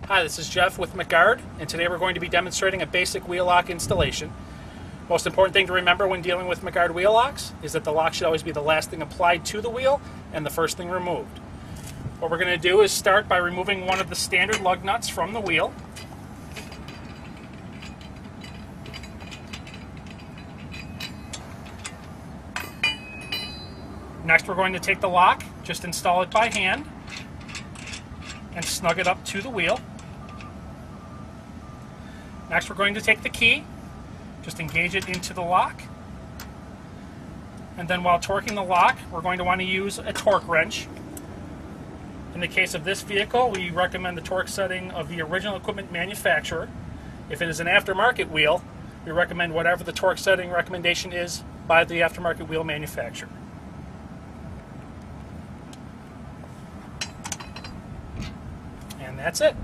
Hi, this is Jeff with McGard, and today we're going to be demonstrating a basic wheel lock installation. Most important thing to remember when dealing with McGard wheel locks is that the lock should always be the last thing applied to the wheel and the first thing removed. What we're going to do is start by removing one of the standard lug nuts from the wheel. Next, we're going to take the lock, just install it by hand, and snug it up to the wheel. Next, we're going to take the key, just engage it into the lock, and then while torquing the lock, we're going to want to use a torque wrench. In the case of this vehicle, we recommend the torque setting of the original equipment manufacturer. If it is an aftermarket wheel, we recommend whatever the torque setting recommendation is by the aftermarket wheel manufacturer. And that's it.